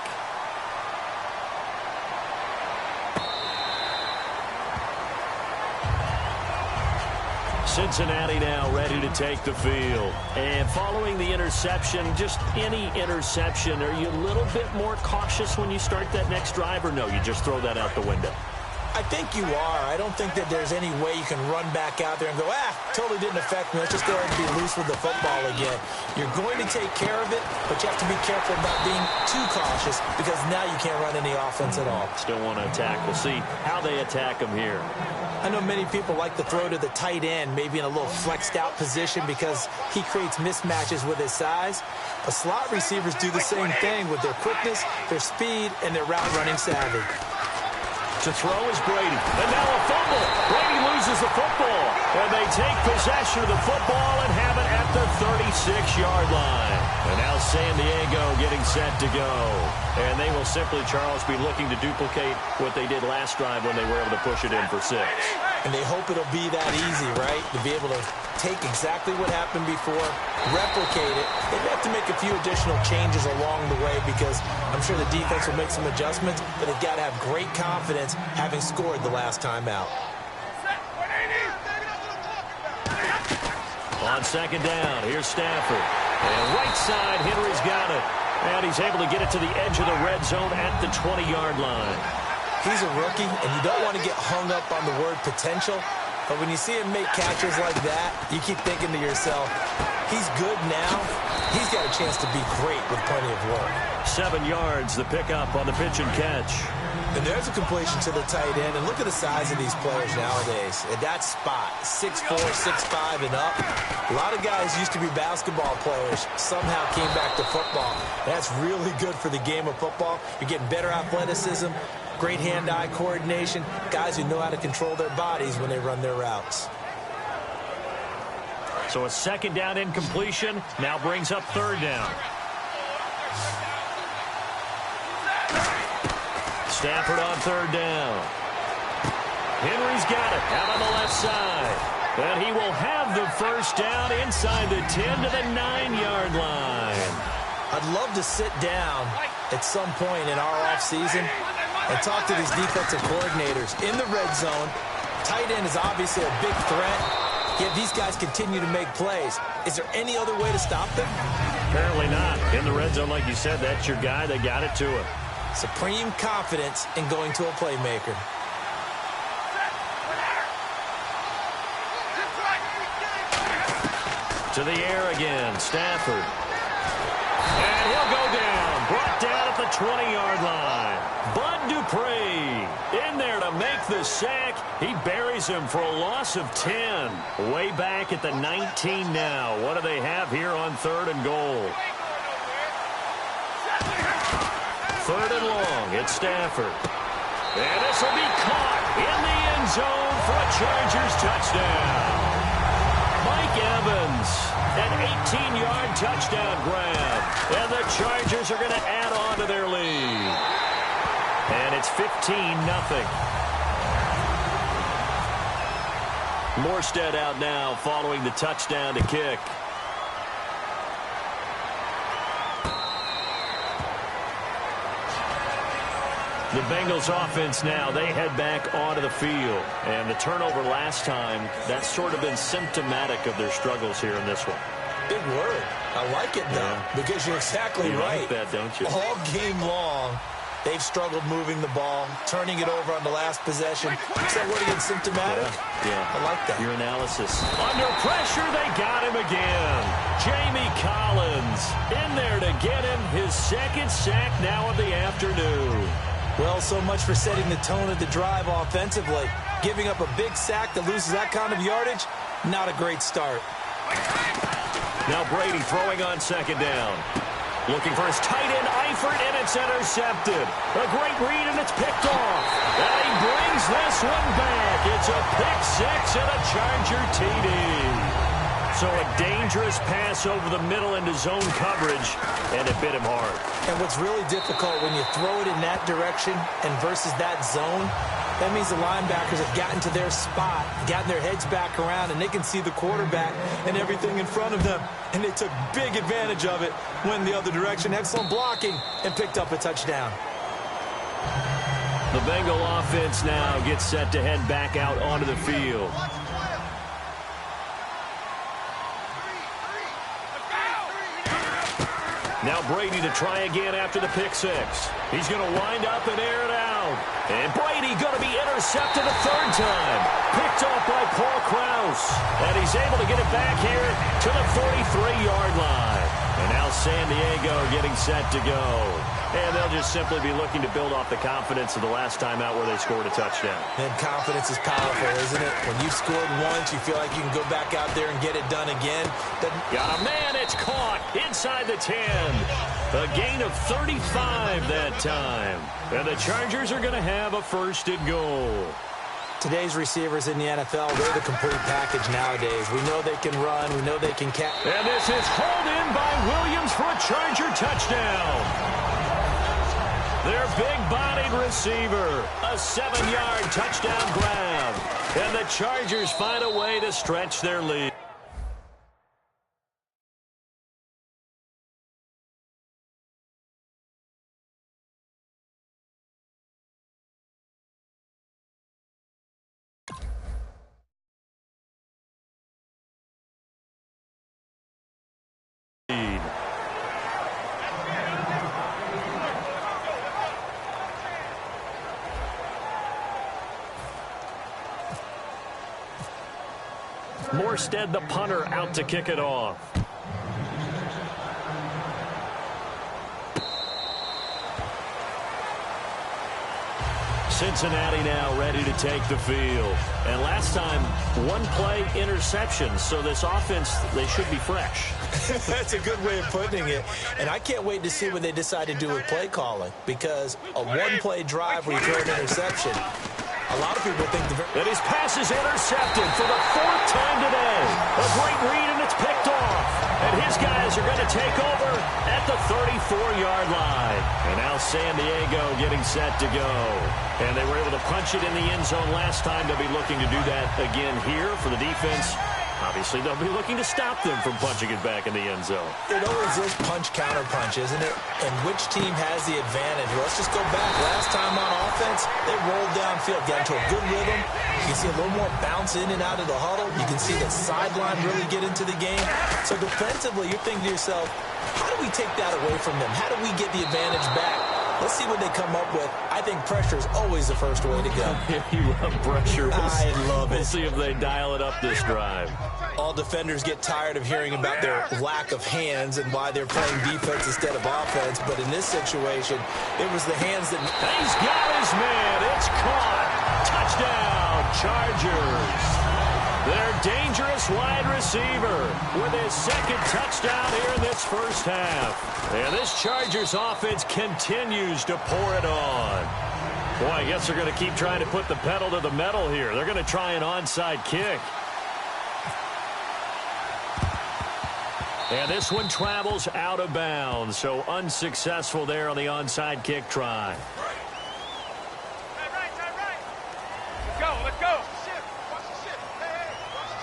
Cincinnati now ready to take the field. And following the interception, just any interception, are you a little bit more cautious when you start that next drive, or no, you just throw that out the window? I think you are. I don't think that there's any way you can run back out there and go, totally didn't affect me. Let's just go ahead and be loose with the football again. You're going to take care of it, but you have to be careful about being too cautious because now you can't run any offense at all. Still want to attack. We'll see how they attack them here. I know many people like to throw to the tight end, maybe in a little flexed out position because he creates mismatches with his size. But slot receivers do the same thing with their quickness, their speed, and their route running savvy. To throw is Brady. And now a fumble. Brady loses the football. And they take possession of the football and have it at the 36-yard line. And now San Diego getting set to go. And they will simply, Charles, be looking to duplicate what they did last drive when they were able to push it in for 6. And they hope it'll be that easy, right? To be able to take exactly what happened before, replicate it. They'd have to make a few additional changes along the way because I'm sure the defense will make some adjustments, but they've got to have great confidence having scored the last time out. On second down, here's Stafford. And right side, Henry's got it. And he's able to get it to the edge of the red zone at the 20-yard line. He's a rookie, and you don't want to get hung up on the word potential. But when you see him make catches like that, you keep thinking to yourself, he's good now. He's got a chance to be great with plenty of work. 7 yards, the pickup on the pitch and catch. And there's a completion to the tight end. And look at the size of these players nowadays. At that spot, 6'4", 6'5", and up. A lot of guys used to be basketball players, somehow came back to football. That's really good for the game of football. You're getting better athleticism, great hand-eye coordination, guys who know how to control their bodies when they run their routes. So a second down incompletion now brings up third down. Stafford on third down. Henry's got it out on the left side. And he will have the first down inside the 10 to the 9-yard line. I'd love to sit down at some point in our offseason and talk to these defensive coordinators. In the red zone, tight end is obviously a big threat, yet these guys continue to make plays. Is there any other way to stop them? Apparently not. In the red zone, like you said, that's your guy. They got it to him. Supreme confidence in going to a playmaker. To the air again, Stafford. And he'll go down. Brought down at the 20-yard line. Bud Dupree in there to make the sack. He buries him for a loss of 10. Way back at the 19 now. What do they have here on third and goal? Third and long, it's Stafford. And this will be caught in the end zone for a Chargers touchdown. Mike Evans, an 18-yard touchdown grab. And the Chargers are going to add on to their lead. And it's 15-0. Morstead out now following the touchdown to kick. The Bengals offense now, they head back onto the field. And the turnover last time, that's sort of been symptomatic of their struggles here in this one. Big word. I like it, though, because you're exactly right. You like that, don't you? All game long, they've struggled moving the ball, turning it over on the last possession. Is that word again symptomatic? Yeah. I like that. Your analysis. Under pressure, they got him again. Jamie Collins in there to get him his second sack now of the afternoon. Well, so much for setting the tone of the drive offensively. Giving up a big sack that loses that kind of yardage, not a great start. Now Brady throwing on second down. Looking for his tight end, Eifert, and it's intercepted. A great read, and it's picked off. And he brings this one back. It's a pick six and a Charger TD. So a dangerous pass over the middle into zone coverage, and it bit him hard. And what's really difficult when you throw it in that direction and versus that zone, that means the linebackers have gotten to their spot, gotten their heads back around, and they can see the quarterback and everything in front of them. And they took big advantage of it, went the other direction, excellent blocking, and picked up a touchdown. The Bengal offense now gets set to head back out onto the field. Now Brady to try again after the pick six. He's going to wind up and air it out. And Brady going to be intercepted a third time. Picked off by Paul Krause. And he's able to get it back here to the 43-yard line. And now San Diego getting set to go. And they'll just simply be looking to build off the confidence of the last time out where they scored a touchdown. And confidence is powerful, isn't it? When you've scored once, you feel like you can go back out there and get it done again. Got a man, it's caught inside the 10. A gain of 35 that time. And the Chargers are going to have a first and goal. Today's receivers in the NFL, they're the complete package nowadays. We know they can run. We know they can catch. And this is hauled in by Williams for a Charger touchdown. Their big-bodied receiver, a 7-yard touchdown grab. And the Chargers find a way to stretch their lead. Morstead, the punter, out to kick it off. Cincinnati now ready to take the field. And last time, one-play interception. So this offense, they should be fresh. That's a good way of putting it. And I can't wait to see what they decide to do with play calling. Because a one-play drive where you throw an interception, a lot of people think that his pass is intercepted for the fourth time today. A great read, and it's picked off. And his guys are going to take over at the 34-yard line. And now San Diego getting set to go. And they were able to punch it in the end zone last time. They'll be looking to do that again here for the defense. Obviously, they'll be looking to stop them from punching it back in the end zone. It always is punch-counter-punch, isn't it? And which team has the advantage? Well, let's just go back. Last time on offense, they rolled downfield, got into a good rhythm. You can see a little more bounce in and out of the huddle. You can see the sideline really get into the game. So defensively, you're thinking to yourself, how do we take that away from them? How do we get the advantage back? Let's see what they come up with. I think pressure is always the first way to go. You love pressure. I love it. We'll see if they dial it up this drive. All defenders get tired of hearing about their lack of hands and why they're playing defense instead of offense. But in this situation, it was the hands that... He's got his man. It's caught. Touchdown, Chargers. Their dangerous wide receiver with his second touchdown here in this first half. And this Chargers offense continues to pour it on. Boy, I guess they're going to keep trying to put the pedal to the metal here. They're going to try an onside kick. And this one travels out of bounds, so unsuccessful there on the onside kick try. Let's go. Watch the shit. Hey.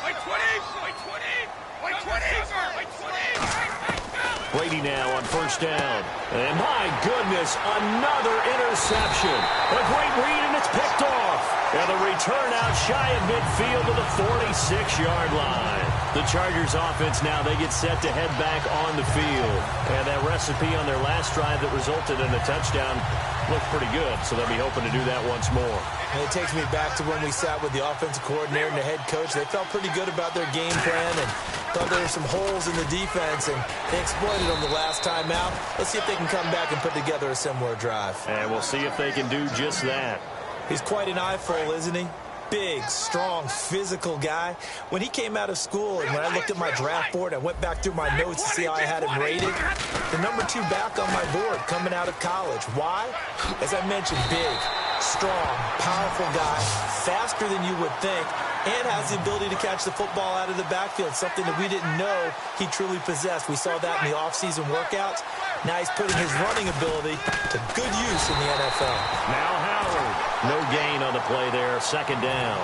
Wait 20. Wait 20. Brady now on first down. And my goodness, another interception. A great read, and it's picked off. And the return out shy of midfield to the 46-yard line. The Chargers offense now, they get set to head back on the field. And that recipe on their last drive that resulted in a touchdown looked pretty good, so they'll be hoping to do that once more. And it takes me back to when we sat with the offensive coordinator and the head coach. They felt pretty good about their game plan and thought there were some holes in the defense, and they exploited them the last time out. Let's see if they can come back and put together a similar drive. And we'll see if they can do just that. He's quite an eyeful, isn't he? Big, strong, physical guy. When he came out of school and when I looked at my draft board, I went back through my notes to see how I had him rated. The number 2 back on my board coming out of college. Why? As I mentioned, big, strong, powerful guy, faster than you would think, and has the ability to catch the football out of the backfield, something that we didn't know he truly possessed. We saw that in the offseason workouts. Now he's putting his running ability to good use in the NFL. Now Howard. No gain on the play there. Second down.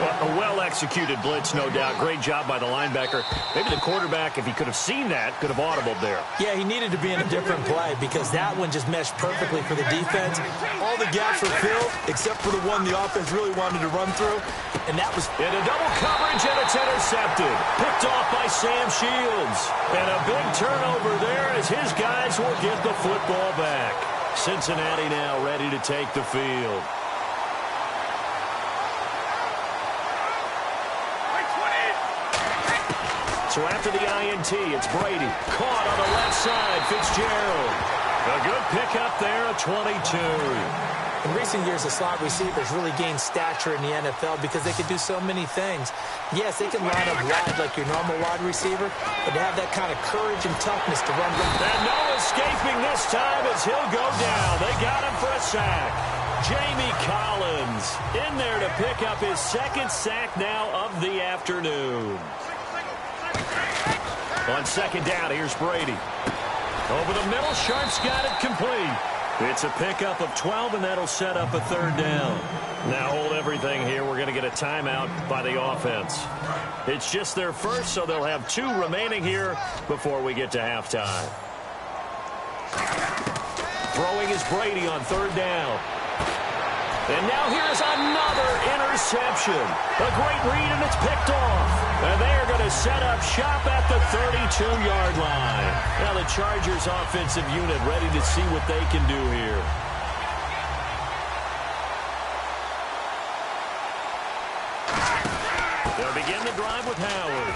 A well-executed blitz, no doubt. Great job by the linebacker. Maybe the quarterback, if he could have seen that, could have audibled there. Yeah, he needed to be in a different play because that one just meshed perfectly for the defense. All the gaps were filled except for the one the offense really wanted to run through, and that was... In a double coverage, and it's intercepted. Picked off by Sam Shields. And a big turnover there as his guys will get the football back. Cincinnati now ready to take the field. So after the INT, it's Brady. Caught on the left side, Fitzgerald. A good pickup there, a 22. In recent years, the slot receivers really gained stature in the NFL because they could do so many things. Yes, they can line up wide like your normal wide receiver, but to have that kind of courage and toughness to run. And no escaping this time as he'll go down. They got him for a sack. Jamie Collins in there to pick up his second sack now of the afternoon. On second down, here's Brady. Over the middle, Sharp's got it complete. It's a pickup of 12, and that'll set up a third down. Now hold everything here. We're going to get a timeout by the offense. It's just their first, so they'll have 2 remaining here before we get to halftime. Throwing is Brady on third down. And now here's another interception. A great read, and it's picked off. And they're going to set up shop at the 32-yard line. Now the Chargers offensive unit ready to see what they can do here. They'll begin the drive with Howard.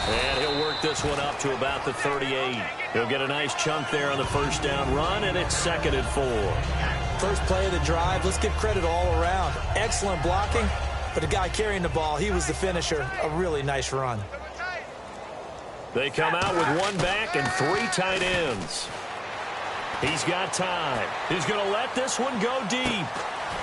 And he'll work this one up to about the 38. He'll get a nice chunk there on the first down run, and it's 2nd and 4. First play of the drive, let's give credit all around. Excellent blocking, but the guy carrying the ball, he was the finisher. A really nice run. They come out with 1 back and 3 tight ends. He's got time. He's going to let this one go deep.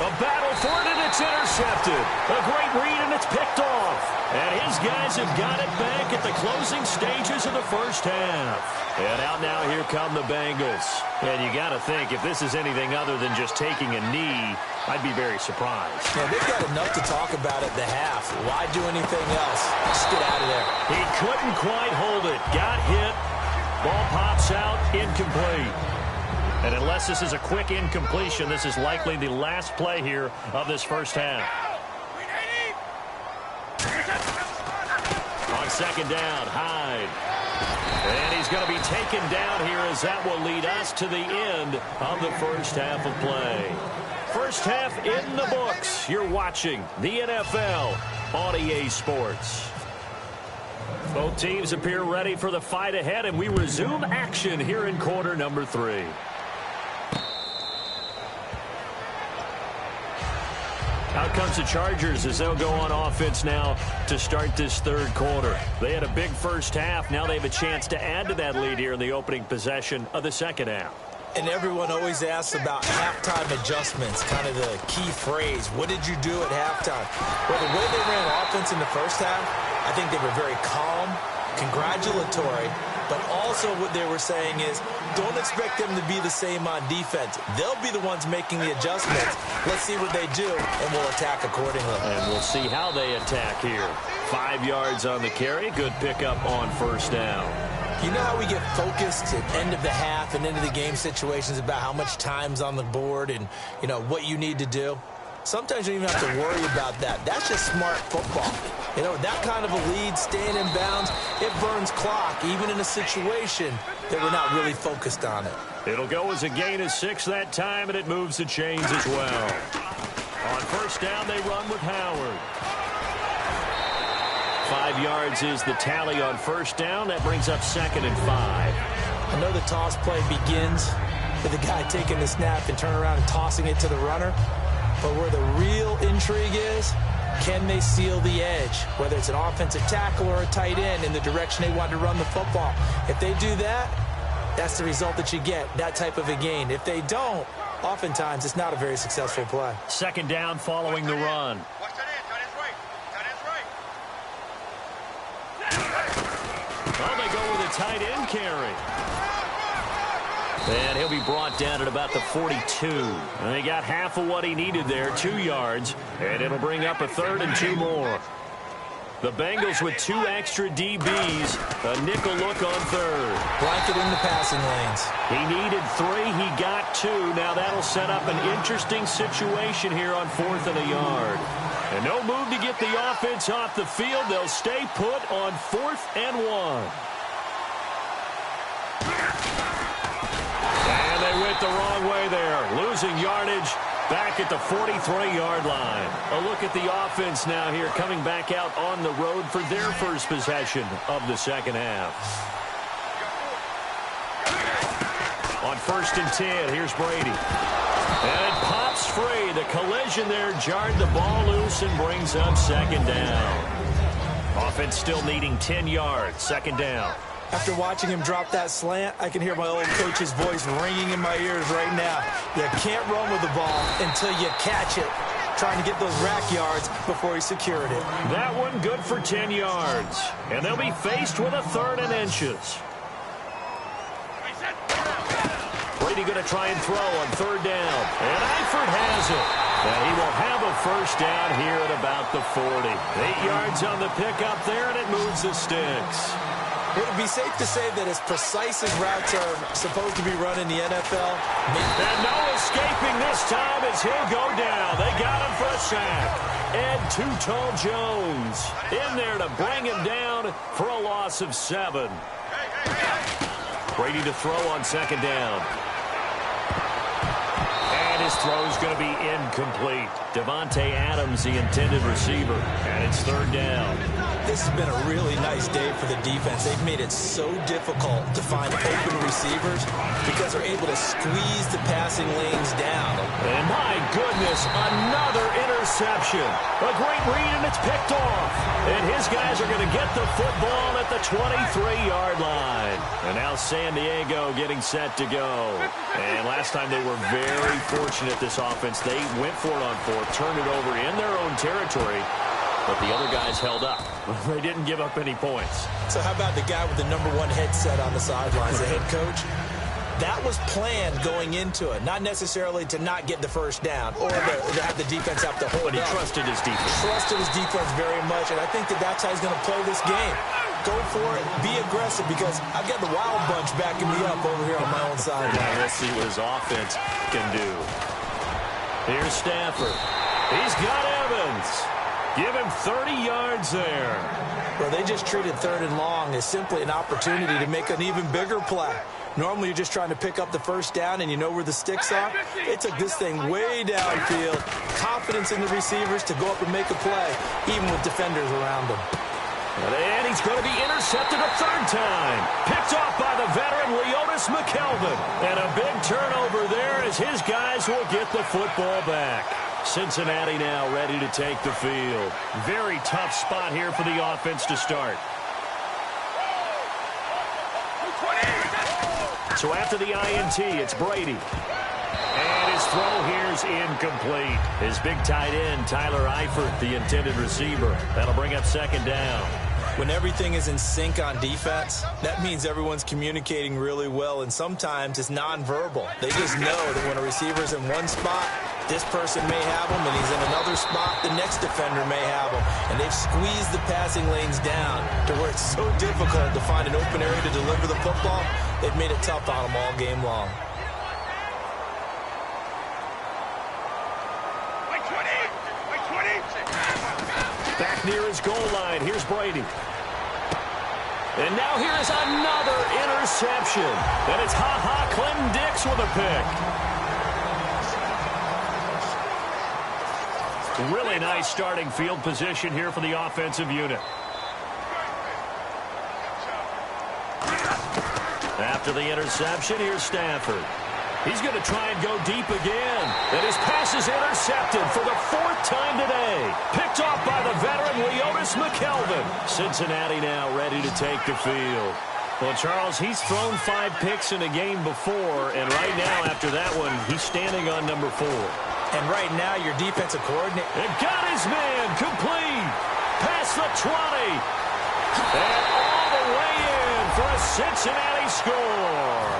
A battle for it, and it's intercepted. A great read, and it's picked off. And his guys have got it back at the closing stages of the first half. And out now, here come the Bengals. And you got to think, if this is anything other than just taking a knee, I'd be very surprised. Yeah, they've got enough to talk about at the half. Why do anything else? Just get out of there. He couldn't quite hold it. Got hit. Ball pops out, incomplete. And unless this is a quick incompletion, this is likely the last play here of this first half. On second down, Hyde. And he's going to be taken down here as that will lead us to the end of the first half of play. First half in the books. You're watching the NFL on EA Sports. Both teams appear ready for the fight ahead, and we resume action here in quarter number 3. Out comes the Chargers as they'll go on offense now to start this third quarter. They had a big first half. Now they have a chance to add to that lead here in the opening possession of the second half. And everyone always asks about halftime adjustments, kind of the key phrase. What did you do at halftime? Well, the way they ran offense in the first half, I think they were very calm, congratulatory, but also what they were saying is don't expect them to be the same on defense. They'll be the ones making the adjustments. Let's see what they do, and we'll attack accordingly. And we'll see how they attack here. 5 yards on the carry. Good pickup on first down. You know how we get focused at end of the half and end of the game situations about how much time's on the board and, you know, what you need to do? Sometimes you don't even have to worry about that. That's just smart football. You know, that kind of a lead, staying in bounds, it burns clock, even in a situation that we're not really focused on it. It'll go as a gain of 6 that time, and it moves the chains as well. On first down, they run with Howard. 5 yards is the tally on first down. That brings up 2nd and 5. I know the toss play begins with the guy taking the snap and turn around and tossing it to the runner. But where the real intrigue is, can they seal the edge? Whether it's an offensive tackle or a tight end in the direction they want to run the football. If they do that, that's the result that you get, that type of a gain. If they don't, oftentimes it's not a very successful play. 2nd down following the run. Watch that end. Tight end's right. Tight end's right. Oh, they go with a tight end carry. And he'll be brought down at about the 42. And they got half of what he needed there, 2 yards. And it'll bring up a 3rd and 2 more. The Bengals with 2 extra DBs. A nickel look on 3rd. Blanket in the passing lanes. He needed 3. He got 2. Now that'll set up an interesting situation here on 4th and a yard. And no move to get the offense off the field. They'll stay put on 4th and 1. And they went the wrong way there, losing yardage back at the 43-yard line. A look at the offense now here, coming back out on the road for their first possession of the second half. On 1st and 10, here's Brady. And it pops free. The collision there jarred the ball loose and brings up 2nd down. Offense still needing 10 yards, 2nd down. After watching him drop that slant, I can hear my old coach's voice ringing in my ears right now. You can't run with the ball until you catch it. Trying to get those rack yards before he secured it. That one good for 10 yards. And they'll be faced with a 3rd and inches. Brady going to try and throw on 3rd down. And Eifert has it. And he will have a first down here at about the 40. 8 yards on the pickup there, and it moves the sticks. Would it be safe to say that as precise as routes are supposed to be run in the NFL? And no escaping this time as he'll go down. They got him for a sack. Ed Too Tall Jones in there to bring him down for a loss of 7. Brady to throw on 2nd down. And his throw's going to be incomplete. Devontae Adams, the intended receiver. And it's 3rd down. This has been a really nice day for the defense. They've made it so difficult to find open receivers because they're able to squeeze the passing lanes down. And my goodness, another interception. A great read, and it's picked off. And his guys are going to get the football at the 23-yard line. And now San Diego getting set to go. And last time they were very fortunate, this offense. They went for it on 4th, turned it over in their own territory. But the other guys held up. They didn't give up any points. So how about the guy with the #1 headset on the sidelines, the head coach? That was planned going into it. Not necessarily to not get the first down or to have the defense have to hold up. But he trusted his defense. Trusted his defense very much, and I think that that's how he's going to play this game. Go for it. Be aggressive because I've got the Wild Bunch backing me up over here on my own side. Let's see what his offense can do. Here's Stafford. He's got Evans. Give him 30 yards there. Well, they just treated 3rd and long as simply an opportunity to make an even bigger play. Normally, you're just trying to pick up the first down, and you know where the sticks are. They took this thing way downfield. Confidence in the receivers to go up and make a play, even with defenders around them. And he's going to be intercepted a 3rd time. Picked off by the veteran Leotis McKelvin. And a big turnover there as his guys will get the football back. Cincinnati now ready to take the field. Very tough spot here for the offense to start. So after the INT, it's Brady. And his throw here's incomplete. His big tight end, Tyler Eifert, the intended receiver. That'll bring up 2nd down. When everything is in sync on defense, that means everyone's communicating really well, and sometimes it's nonverbal. They just know that when a receiver's in one spot, this person may have him, and he's in another spot, the next defender may have him. And they've squeezed the passing lanes down to where it's so difficult to find an open area to deliver the football. They've made it tough on them all game long. Back near his goal line. Here's Brady. And now here is another interception. And it's Clinton Dix with a pick. Really nice starting field position here for the offensive unit. After the interception, here's Stafford. He's going to try and go deep again. And his pass is intercepted for the 4th time today. Picked off by the veteran Leotis McKelvin. Cincinnati now ready to take the field. Well, Charles, he's thrown 5 picks in a game before, and right now after that one, he's standing on number 4. And right now, your defensive coordinator... And got his man complete. Past the 20. And all the way in for a Cincinnati score.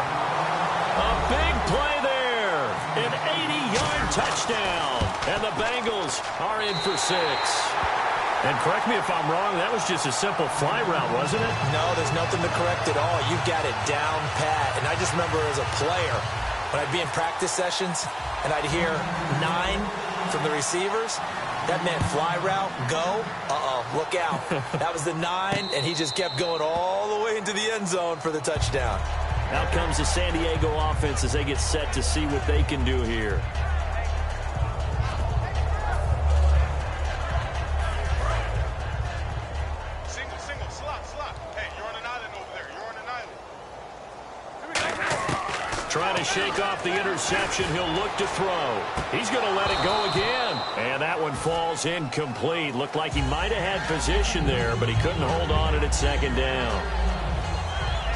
A big play there. An 80-yard touchdown. And the Bengals are in for 6. And correct me if I'm wrong, that was just a simple fly route, wasn't it? No, there's nothing to correct at all. You've got it down pat. And I just remember as a player, when I'd be in practice sessions, and I'd hear 9 from the receivers, that meant fly route, go, look out. That was the 9, and he just kept going all the way into the end zone for the touchdown. Out comes the San Diego offense as they get set to see what they can do here. Single, slot. Hey, you're on an island over there. You're on an island. Trying to shake off the interception. He'll look to throw. He's going to let it go again. And that one falls incomplete. Looked like he might have had position there, but he couldn't hold on at 2nd down.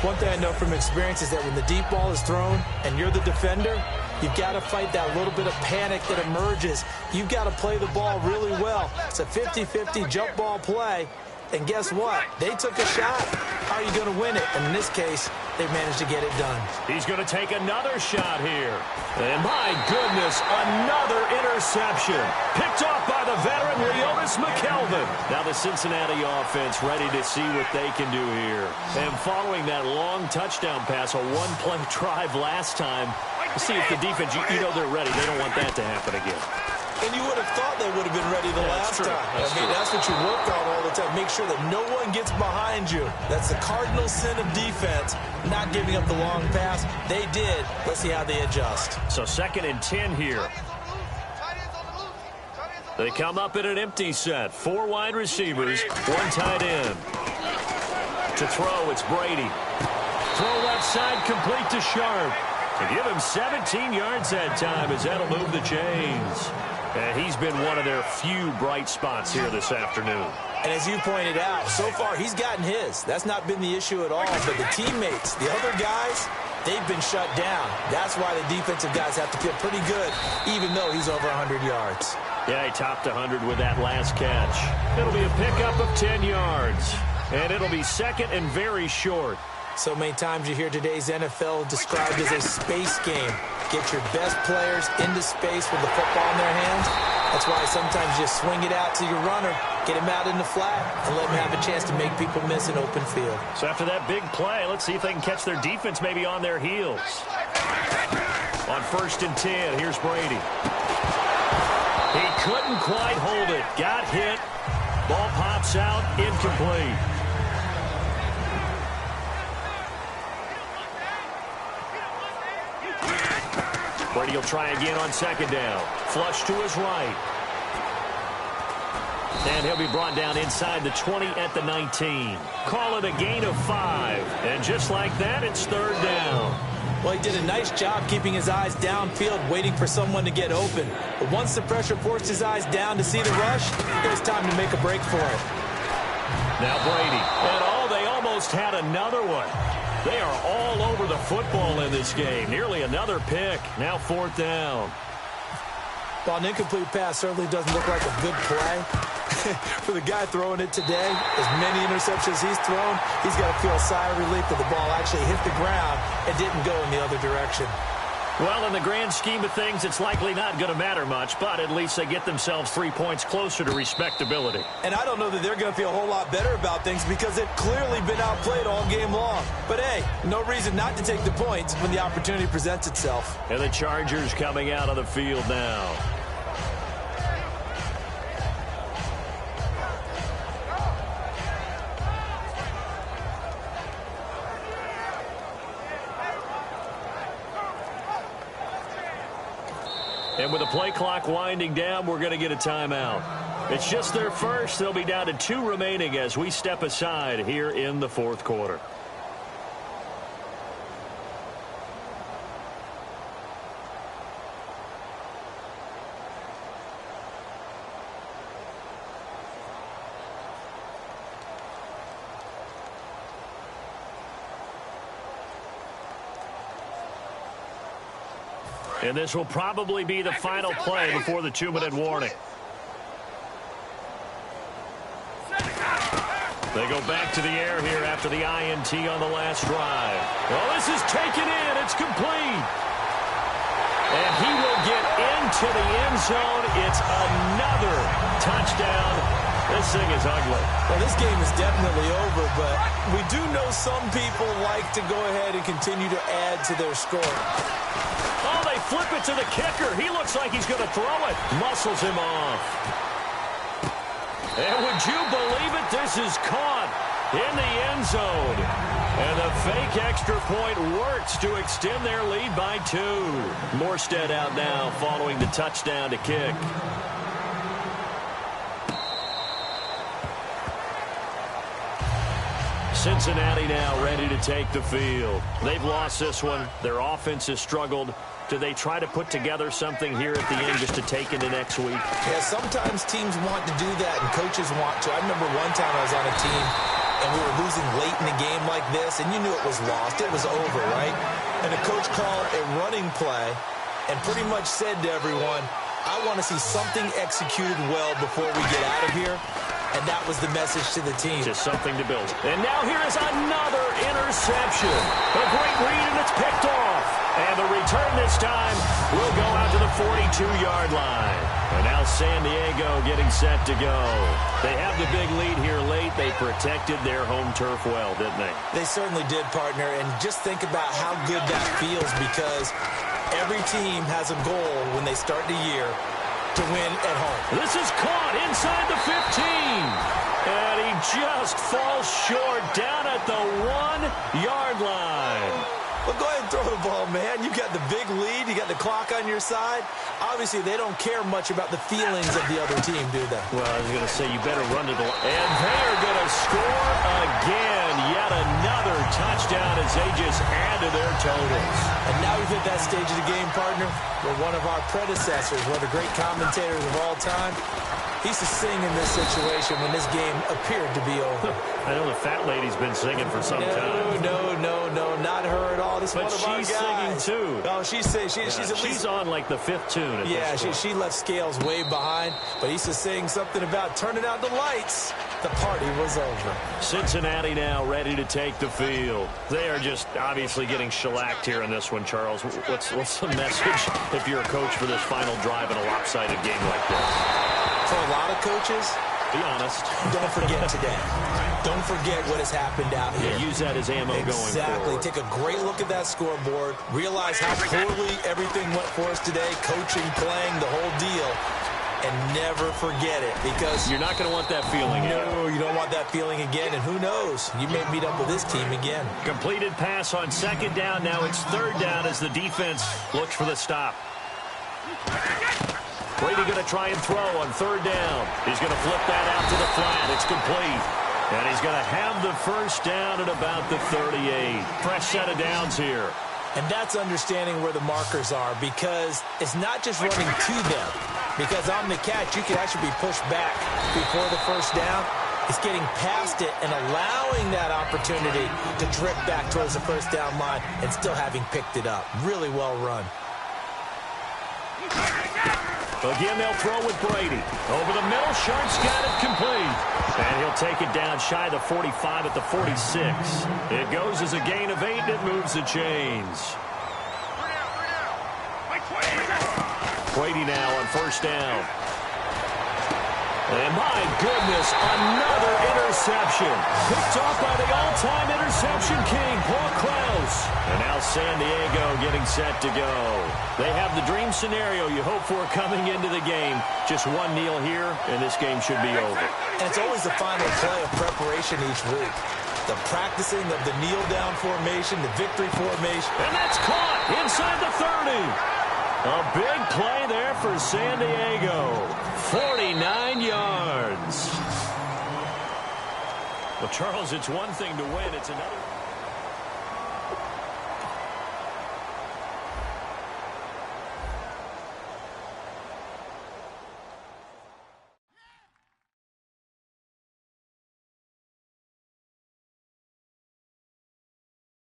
One thing I know from experience is that when the deep ball is thrown and you're the defender, you've got to fight that little bit of panic that emerges. You've got to play the ball really well. It's a 50-50 jump ball play. And guess what? They took a shot. How are you going to win it? And in this case, they managed to get it done. He's going to take another shot here. And my goodness, another interception. Picked off by the veteran Leotis McKelvin. Now the Cincinnati offense ready to see what they can do here. And following that long touchdown pass, a one-play drive last time, to see if the defense, you know they're ready. They don't want that to happen again. And you would have thought they would have been ready the last time. That's what you work on all the time. Make sure that no one gets behind you. That's the cardinal sin of defense, not giving up the long pass. They did. Let's see how they adjust. So 2nd and 10 here. They come up in an empty set. 4 wide receivers, 1 tight end. To throw, it's Brady. Throw left side, complete to Sharp. To give him 17 yards that time as that'll move the chains. And he's been one of their few bright spots here this afternoon. And as you pointed out, so far he's gotten his. That's not been the issue at all. But the teammates, the other guys, they've been shut down. That's why the defensive guys have to feel pretty good, even though he's over 100 yards. Yeah, he topped 100 with that last catch. It'll be a pickup of 10 yards. And it'll be 2nd and very short. So many times you hear today's NFL described as a space game. Get your best players into space with the football in their hands. That's why sometimes you swing it out to your runner, get him out in the flat, and let him have a chance to make people miss an open field. So after that big play, let's see if they can catch their defense maybe on their heels. On 1st and 10, here's Brady. He couldn't quite hold it. Got hit. Ball pops out, incomplete. Brady will try again on 2nd down. Flush to his right. And he'll be brought down inside the 20 at the 19. Call it a gain of 5. And just like that, it's 3rd down. Well, he did a nice job keeping his eyes downfield, waiting for someone to get open. But once the pressure forced his eyes down to see the rush, it was time to make a break for it. Now Brady. And they almost had another one. They are all over the football in this game. Nearly another pick. Now 4th down. Well, an incomplete pass certainly doesn't look like a good play. For the guy throwing it today, as many interceptions he's thrown, he's got to feel a sigh of relief that the ball actually hit the ground and didn't go in the other direction. Well, in the grand scheme of things, it's likely not going to matter much, but at least they get themselves 3 points closer to respectability. And I don't know that they're going to feel a whole lot better about things because they've clearly been outplayed all game long. But, hey, no reason not to take the points when the opportunity presents itself. And the Chargers coming out of the field now. And with the play clock winding down, we're going to get a timeout. It's just their first. They'll be down to 2 remaining as we step aside here in the fourth quarter. And this will probably be the final play before the 2-minute warning. They go back to the air here after the INT on the last drive. Well, this is taken in. It's complete. And he will get into the end zone. It's another touchdown. This thing is ugly. Well, this game is definitely over, but we do know some people like to go ahead and continue to add to their score. Oh, they flip it to the kicker. He looks like he's going to throw it. Muscles him off. And would you believe it? This is caught in the end zone. And the fake extra point works to extend their lead by 2. Morstead out now following the touchdown to kick. Cincinnati now ready to take the field. They've lost this one. Their offense has struggled. Do they try to put together something here at the end just to take into next week? Yeah, sometimes teams want to do that and coaches want to. I remember one time I was on a team and we were losing late in a game like this and you knew it was lost. It was over, right? And the coach called a running play and pretty much said to everyone, I want to see something executed well before we get out of here. And that was the message to the team. Just something to build. And now here is another interception. A great read, and it's picked off. And the return this time will go out to the 42-yard line. And now San Diego getting set to go. They have the big lead here late. They protected their home turf well, didn't they? They certainly did, partner. And just think about how good that feels because every team has a goal when they start the year to win at home. This is caught inside the 15. And he just falls short down at the 1-yard line. Well, go ahead and throw the ball, man. You got the big lead. You got the clock on your side. Obviously, they don't care much about the feelings of the other team, do they? Well, I was going to say, you better run to the line. And they are going to score again. Yet another touchdown as they just add to their totals. And now we've hit that stage of the game, partner, where one of our predecessors, one of the great commentators of all time, he used to sing in this situation when this game appeared to be over. I know the fat lady's been singing for some time. No, not her at all. This but one of our she's guys. singing, too. Oh, she's at least... She's on, like, the 5th tune at yeah, this point. she left Scales way behind, but he used to sing something about turning out the lights. The party was over. Cincinnati now ready to take the field. They are just obviously getting shellacked here in this one, Charles. What's the message if you're a coach for this final drive in a lopsided game like this? For a lot of coaches, be honest. Don't forget today. Don't forget what has happened out here. Yeah, use that as ammo going forward. Exactly. Take a great look at that scoreboard. Realize how poorly everything went for us today. Coaching, playing, the whole deal. And never forget it because... You're not going to want that feeling again. No, you don't want that feeling again. And who knows? You may meet up with this team again. Completed pass on 2nd down. Now it's 3rd down as the defense looks for the stop. Brady going to try and throw on 3rd down. He's going to flip that out to the flat. It's complete. And he's going to have the 1st down at about the 38. Fresh set of downs here. And that's understanding where the markers are because it's not just running to them. Because on the catch, you can actually be pushed back before the 1st down. It's getting past it and allowing that opportunity to drift back towards the 1st down line and still having picked it up. Really well run. Again, they'll throw with Brady. Over the middle, Sharp's got it complete. And he'll take it down shy of the 45 at the 46. It goes as a gain of 8, and it moves the chains. Brady now on first down. And my goodness, another interception. Picked off by the all-time interception king, Paul Krause. And now San Diego getting set to go. They have the dream scenario you hope for coming into the game. Just one kneel here, and this game should be over. And it's always the final play of preparation each week. The practicing of the kneel-down formation, the victory formation. And that's caught inside the 30. A big play there for San Diego. 49 yards. Well, Charles, it's one thing to win. It's another.